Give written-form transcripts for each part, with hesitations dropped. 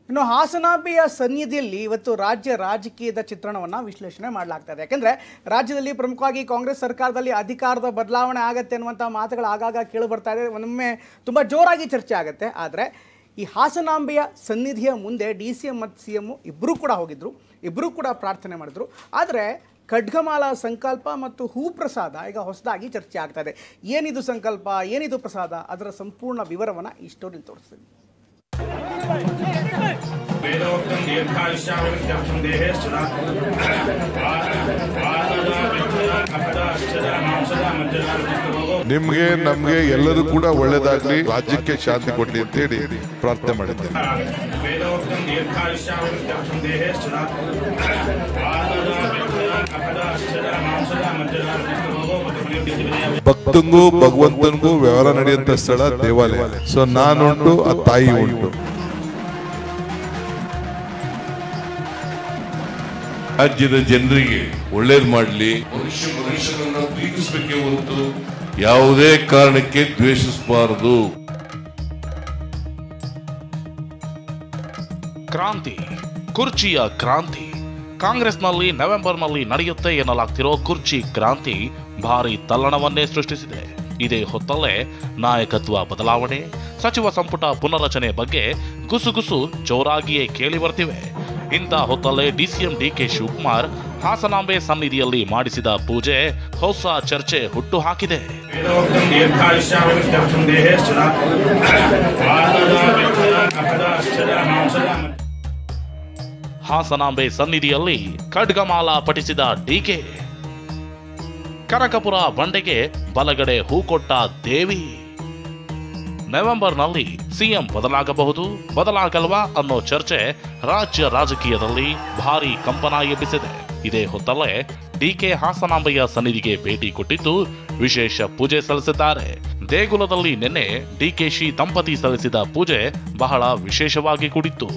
ಇನ್ನು ಹಾಸನಾಂಬೆಯ ಸನ್ನಿಧಿಯಲ್ಲಿ ಇವತ್ತು ರಾಜ್ಯ ರಾಜಕೀಯದ ಚಿತ್ರಣವನ್ನು ವಿಶ್ಲೇಷಣೆ ಮಾಡಲಾಗ್ತದೆ. ಯಾಕೆಂದರೆ ರಾಜ್ಯದಲ್ಲಿ ಪ್ರಮುಖವಾಗಿ ಕಾಂಗ್ರೆಸ್ ಸರ್ಕಾರದಲ್ಲಿ ಅಧಿಕಾರದ ಬದಲಾವಣೆ ಆಗುತ್ತೆ ಅನ್ನುವಂಥ ಮಾತುಗಳು ಆಗಾಗ ಕೇಳಿ ಬರ್ತಾ ಇದೆ. ಒಮ್ಮೆ ತುಂಬ ಜೋರಾಗಿ ಚರ್ಚೆ ಆಗುತ್ತೆ. ಆದರೆ ಈ ಹಾಸನಾಂಬೆಯ ಸನ್ನಿಧಿಯ ಮುಂದೆ DCM ಮತ್ತು CM ಇಬ್ಬರೂ ಕೂಡ ಹೋಗಿದ್ದರು, ಇಬ್ಬರೂ ಕೂಡ ಪ್ರಾರ್ಥನೆ ಮಾಡಿದ್ರು. ಆದರೆ ಖಡ್ಗಮಾಲಾ ಸಂಕಲ್ಪ ಮತ್ತು ಹೂಪ್ರಸಾದ ಈಗ ಹೊಸದಾಗಿ ಚರ್ಚೆ ಆಗ್ತಾ ಇದೆ. ಏನಿದು ಸಂಕಲ್ಪ, ಏನಿದು ಪ್ರಸಾದ, ಅದರ ಸಂಪೂರ್ಣ ವಿವರವನ್ನು ಈ ಸ್ಟೋರಿಯಲ್ಲಿ ತೋರಿಸ್ತೀನಿ. ನಿಮ್ಗೆ ನಮ್ಗೆ ಎಲ್ಲರೂ ಕೂಡ ಒಳ್ಳೇದಾಗ್ಲಿ, ರಾಜ್ಯಕ್ಕೆ ಶಾಂತಿ ಕೊಡ್ಲಿ ಅಂತ ಹೇಳಿ ಪ್ರಾರ್ಥನೆ ಮಾಡಿದ್ದೇನೆ. ಭಕ್ತಂಗೂ ಭಗವಂತನಿಗೂ ವ್ಯವಹಾರ ನಡೆಯುವಂತ ಸ್ಥಳ ದೇವಾಲಯ. ಸೊ ನಾನುಂಟು, ಆ ತಾಯಿ ಉಂಟು. ರಾಜ್ಯದ ಜನರಿಗೆ ಒಳ್ಳೇದು ಮಾಡಲಿ, ಮನುಷ್ಯನನ್ನ ಪ್ರೀತಿಸಬೇಕೇ ಹೊರತು ಯಾವುದೇ ಕಾರಣಕ್ಕೆ ದ್ವೇಷಿಸಬಾರದು. ಕ್ರಾಂತಿ, ಕುರ್ಚಿಯ ಕ್ರಾಂತಿ. ಕಾಂಗ್ರೆಸ್ನಲ್ಲಿ ನವೆಂಬರ್ನಲ್ಲಿ ನಡೆಯುತ್ತೆ ಎನ್ನಲಾಗ್ತಿರೋ ಕುರ್ಚಿ ಕ್ರಾಂತಿ ಭಾರಿ ತಲ್ಲಣವನ್ನೇ ಸೃಷ್ಟಿಸಿದೆ. ಇದೇ ಹೊತ್ತಲ್ಲೇ ನಾಯಕತ್ವ ಬದಲಾವಣೆ, ಸಚಿವ ಸಂಪುಟ ಪುನರಚನೆ ಬಗ್ಗೆ ಗುಸುಗುಸು ಜೋರಾಗಿಯೇ ಕೇಳಿ ಬರ್ತಿವೆ. ಇಂಥ ಹೊತ್ತಲ್ಲೇ DCM DK ಶಿವಕುಮಾರ್ ಹಾಸನಾಂಬೆ ಸನ್ನಿಧಿಯಲ್ಲಿ ಮಾಡಿಸಿದ ಪೂಜೆ ಹೊಸ ಚರ್ಚೆ ಹುಟ್ಟು ಹಾಕಿದೆ. ಹಾಸನಾಂಬೆ ಸನ್ನಿಧಿಯಲ್ಲಿ ಖಡ್ಗಮಾಲಾ ಪಠಿಸಿದ DK, ಕನಕಪುರ ಬಂಡೆಗೆ ಬಲಗಡೆ ಹೂ ಕೊಟ್ಟ ದೇವಿ. ನವೆಂಬರ್ನಲ್ಲಿ CM ಬದಲಾಗಬಹುದು, ಬದಲಾಗಲ್ವಾ ಅನ್ನೋ ಚರ್ಚೆ ರಾಜ್ಯ ರಾಜಕೀಯದಲ್ಲಿ ಭಾರಿ ಕಂಪನ ಎಬ್ಬಿಸಿದೆ. ಇದೇ ಹೊತ್ತಲ್ಲೇ DK ಹಾಸನಾಂಬೆಯ ಸನ್ನಿಧಿಗೆ ಭೇಟಿ ಕೊಟ್ಟಿದ್ದು ವಿಶೇಷ ಪೂಜೆ ಸಲ್ಲಿಸಿದ್ದಾರೆ. ದೇಗುಲದಲ್ಲಿ ನಿನ್ನೆ DKಶಿ ದಂಪತಿ ಸಲ್ಲಿಸಿದ ಪೂಜೆ ಬಹಳ ವಿಶೇಷವಾಗಿ ಕೂಡಿತ್ತು.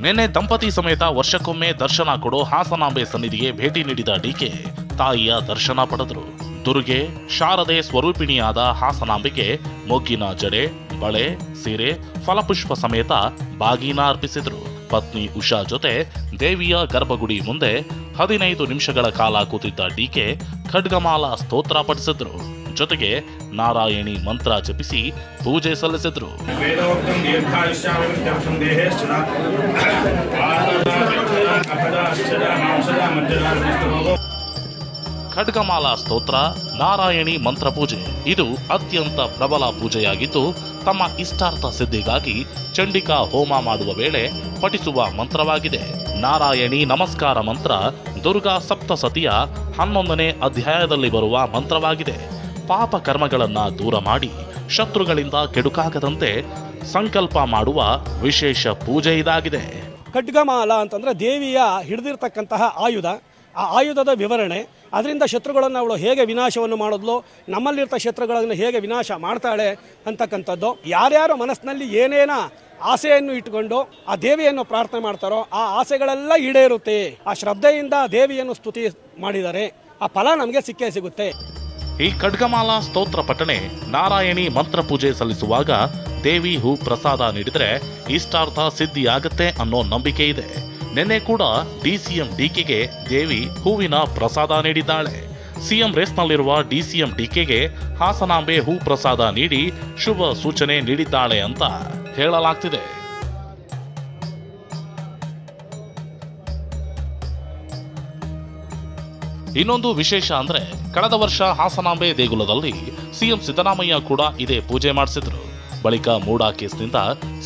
ನಿನ್ನೆ ದಂಪತಿ ಸಮೇತ ವರ್ಷಕ್ಕೊಮ್ಮೆ ದರ್ಶನ ಕೊಡೋ ಹಾಸನಾಂಬೆ ಸನ್ನಿಧಿಗೆ ಭೇಟಿ ನೀಡಿದ DK ತಾಯಿಯ ದರ್ಶನ ಪಡೆದರು. ದುರ್ಗೆ, ಶಾರದೆ ಸ್ವರೂಪಿಣಿಯಾದ ಹಾಸನಾಂಬೆಗೆ ಮೊಗ್ಗಿನ ಜಡೆ, ಬಳೆ, ಸೀರೆ, ಫಲಪುಷ್ಪ ಸಮೇತ ಬಾಗಿನ ಅರ್ಪಿಸಿದರು. ಪತ್ನಿ ಉಷಾ ಜೊತೆ ದೇವಿಯ ಗರ್ಭಗುಡಿ ಮುಂದೆ 15 ನಿಮಿಷಗಳ ಕಾಲ ಕೂತಿದ್ದ DK ಖಡ್ಗಮಾಲಾ ಸ್ತೋತ್ರ ಪಠಿಸಿದ್ರು. ಜೊತೆಗೆ ನಾರಾಯಣಿ ಮಂತ್ರ ಜಪಿಸಿ ಪೂಜೆ ಸಲ್ಲಿಸಿದ್ರು. ಖಡ್ಗಮಾಲಾ ಸ್ತೋತ್ರ, ನಾರಾಯಣಿ ಮಂತ್ರ ಪೂಜೆ ಇದು ಅತ್ಯಂತ ಪ್ರಬಲ ಪೂಜೆಯಾಗಿದ್ದು, ತಮ್ಮ ಇಷ್ಟಾರ್ಥ ಸಿದ್ಧಿಗಾಗಿ ಚಂಡಿಕಾ ಹೋಮ ಮಾಡುವ ವೇಳೆ ಪಠಿಸುವ ಮಂತ್ರವಾಗಿದೆ. ನಾರಾಯಣಿ ನಮಸ್ಕಾರ ಮಂತ್ರ ದುರ್ಗಾ ಸಪ್ತಸತಿಯ 11ನೇ ಅಧ್ಯಾಯದಲ್ಲಿ ಬರುವ ಮಂತ್ರವಾಗಿದೆ. ಪಾಪ ಕರ್ಮಗಳನ್ನ ದೂರ ಮಾಡಿ ಶತ್ರುಗಳಿಂದ ಕೆಡುಕಾಗದಂತೆ ಸಂಕಲ್ಪ ಮಾಡುವ ವಿಶೇಷ ಪೂಜೆ ಇದಾಗಿದೆ. ಖಡ್ಗಮಾಲಾ ಅಂತಂದ್ರೆ ದೇವಿಯ ಹಿಡಿದಿರ್ತಕ್ಕಂತಹ ಆಯುಧ, ಆ ಆಯುಧದ ವಿವರಣೆ, ಅದರಿಂದ ಶತ್ರುಗಳನ್ನು ಅವಳು ಹೇಗೆ ವಿನಾಶವನ್ನು ಮಾಡಿದ್ಲು, ನಮ್ಮಲ್ಲಿರ್ತ ಶತ್ರುಗಳನ್ನು ಹೇಗೆ ವಿನಾಶ ಮಾಡ್ತಾಳೆ ಅಂತಕ್ಕಂಥದ್ದು. ಯಾರ್ಯಾರು ಮನಸ್ಸಿನಲ್ಲಿ ಏನೇನ ಆಸೆಯನ್ನು ಇಟ್ಟುಕೊಂಡು ಆ ದೇವಿಯನ್ನು ಪ್ರಾರ್ಥನೆ ಮಾಡ್ತಾರೋ ಆ ಆಸೆಗಳೆಲ್ಲ ಈಡೇರುತ್ತೆ. ಆ ಶ್ರದ್ಧೆಯಿಂದ ದೇವಿಯನ್ನು ಸ್ತುತಿ ಮಾಡಿದರೆ ಆ ಫಲ ನಮಗೆ ಸಿಕ್ಕೇ ಸಿಗುತ್ತೆ. ಈ ಖಡ್ಗಮಾಲಾ ಸ್ತೋತ್ರ ಪಠಣೆ, ನಾರಾಯಣಿ ಮಂತ್ರ ಪೂಜೆ ಸಲ್ಲಿಸುವಾಗ ದೇವಿ ಹೂ ಪ್ರಸಾದ ನೀಡಿದ್ರೆ ಇಷ್ಟಾರ್ಥ ಸಿದ್ಧಿಯಾಗತ್ತೆ ಅನ್ನೋ ನಂಬಿಕೆ ಇದೆ. ನಿನ್ನೆ ಕೂಡ DCM DKಗೆ ದೇವಿ ಹೂವಿನ ಪ್ರಸಾದ ನೀಡಿದ್ದಾಳೆ. CM ರೇಸ್ನಲ್ಲಿರುವ DCM DKಗೆ ಹಾಸನಾಂಬೆ ಹೂ ಪ್ರಸಾದ ನೀಡಿ ಶುಭ ಸೂಚನೆ ನೀಡಿದ್ದಾಳೆ ಅಂತ ಹೇಳಲಾಗ್ತಿದೆ. ಇನ್ನೊಂದು ವಿಶೇಷ ಅಂದ್ರೆ, ಕಳೆದ ವರ್ಷ ಹಾಸನಾಂಬೆ ದೇಗುಲದಲ್ಲಿ CM ಸಿದ್ದರಾಮಯ್ಯ ಕೂಡ ಇದೇ ಪೂಜೆ ಮಾಡಿಸಿದ್ರು. ಬಳಿಕ ಮೂಡಾ ಕೇಸ್ನಿಂದ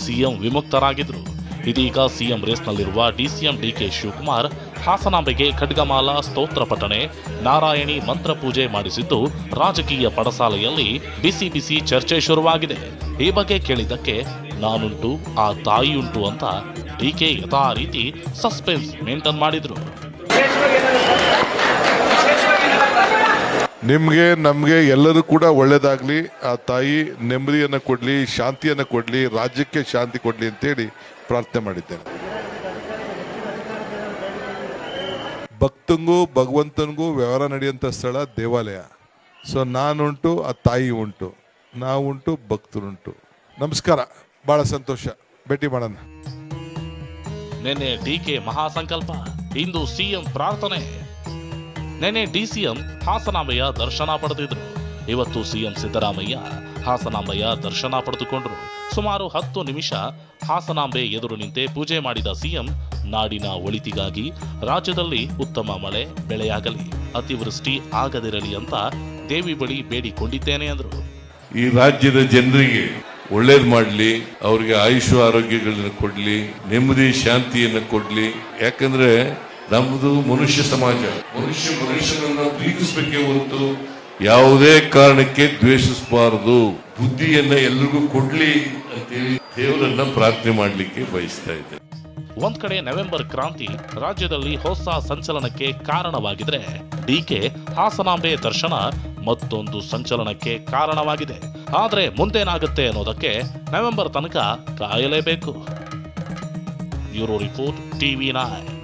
CM ವಿಮುಕ್ತರಾಗಿದ್ರು. ಇದೀಗ CM ರೇಸ್ನಲ್ಲಿರುವ DCM DK ಶಿವಕುಮಾರ್ ಹಾಸನಾಂಬೆಗೆ ಖಡ್ಗಮಾಲಾ ಸ್ತೋತ್ರ ಪಠಣೆ, ನಾರಾಯಣಿ ಮಂತ್ರ ಪೂಜೆ ಮಾಡಿಸಿದ್ದು ರಾಜಕೀಯ ಪಡಸಾಲೆಯಲ್ಲಿ ಬಿಸಿ ಬಿಸಿ ಚರ್ಚೆ ಶುರುವಾಗಿದೆ. ಈ ಬಗ್ಗೆ ಕೇಳಿದ್ದಕ್ಕೆ ನಾನುಂಟು, ಆ ತಾಯಿಯುಂಟು ಅಂತ DK ಯಥಾ ರೀತಿ ಸಸ್ಪೆನ್ಸ್ ಮೇಂಟೈನ್ ಮಾಡಿದ್ರು. ನಿಮ್ಗೆ ನಮ್ಗೆ ಎಲ್ಲರೂ ಕೂಡ ಒಳ್ಳೇದಾಗ್ಲಿ, ಆ ತಾಯಿ ನೆಮ್ಮದಿಯನ್ನ ಕೊಡ್ಲಿ, ಶಾಂತಿಯನ್ನ ಕೊಡ್ಲಿ, ರಾಜ್ಯಕ್ಕೆ ಶಾಂತಿ ಕೊಡ್ಲಿ ಅಂತೇಳಿ ಪ್ರಾರ್ಥನೆ ಮಾಡಿದ್ದೇನೆ. ಭಕ್ತಂಗೂ ಭಗವಂತನಿಗೂ ವ್ಯವಹಾರ ನಡೆಯುವಂಥ ಸ್ಥಳ ದೇವಾಲಯ. ಸೊ ನಾನುಂಟು, ಆ ತಾಯಿ ಉಂಟು, ನಾವುಂಟು, ಭಕ್ತರುಂಟು. ನಮಸ್ಕಾರ, ಬಹಳ ಸಂತೋಷ, ಭೇಟಿ ಮಾಡೋಣ. ನಿನ್ನೆ ಡಿಕೆ ಮಹಾಸಂಕಲ್ಪ, ಇಂದು ಸಿಎಂ ಪ್ರಾರ್ಥನೆ. ನಿನ್ನೆ ಡಿಸಿಎಂ ಹಾಸನಾಂಬೆಯ ದರ್ಶನ ಪಡೆದಿದ್ರು. ಇವತ್ತು ಸಿಎಂ ಸಿದ್ದರಾಮಯ್ಯ ಹಾಸನಾಂಬೆಯ ದರ್ಶನ ಪಡೆದುಕೊಂಡರು. ಸುಮಾರು 10 ನಿಮಿಷ ಹಾಸನಾಂಬೆ ಎದುರು ನಿಂತೆ ಪೂಜೆ ಮಾಡಿದ ಸಿಎಂ, ನಾಡಿನ ಒಳಿತಿಗಾಗಿ ರಾಜ್ಯದಲ್ಲಿ ಉತ್ತಮ ಮಳೆ ಬೆಳೆಯಾಗಲಿ, ಅತಿವೃಷ್ಟಿ ಆಗದಿರಲಿ ಅಂತ ದೇವಿ ಬಳಿ ಬೇಡಿಕೊಂಡಿದ್ದೇನೆ ಎಂದರು. ಈ ರಾಜ್ಯದ ಜನರಿಗೆ ಒಳ್ಳೇದು ಮಾಡಲಿ, ಅವ್ರಿಗೆ ಆಯುಷ್ ಆರೋಗ್ಯಗಳನ್ನ ಕೊಡ್ಲಿ, ನೆಮ್ಮದಿ ಶಾಂತಿಯನ್ನು ಕೊಡ್ಲಿ. ಯಾಕಂದ್ರೆ ನಮ್ಮದು ಮನುಷ್ಯ ಸಮಾಜ, ಮನುಷ್ಯನನ್ನ ಪ್ರೀತಿಸಬೇಕೇ ಹೊರತು ಯಾವುದೇ ಕಾರಣಕ್ಕೆ ದ್ವೇಷಿಸಬಾರದು. ಬುದ್ಧಿಯನ್ನ ಎಲ್ರಿಗೂ ಕೊಡ್ಲಿ ಅಂತೇಳಿ ದೇವರನ್ನ ಪ್ರಾರ್ಥನೆ ಮಾಡಲಿಕ್ಕೆ ಬಯಸ್ತಾ ಇದ್ದೆ. ಒಂದ್ ಕಡೆ ನವೆಂಬರ್ ಕ್ರಾಂತಿ ರಾಜ್ಯದಲ್ಲಿ ಹೊಸ ಸಂಚಲನಕ್ಕೆ ಕಾರಣವಾಗಿದ್ರೆ, ಡಿಕೆ ಹಾಸನಾಂಬೆ ದರ್ಶನ ಮತ್ತೊಂದು ಸಂಚಲನಕ್ಕೆ ಕಾರಣವಾಗಿದೆ. ಆದ್ರೆ ಮುಂದೇನಾಗುತ್ತೆ ಅನ್ನೋದಕ್ಕೆ ನವೆಂಬರ್ ತನಕ ಕಾಯಲೇಬೇಕು. Bureau report, TV9.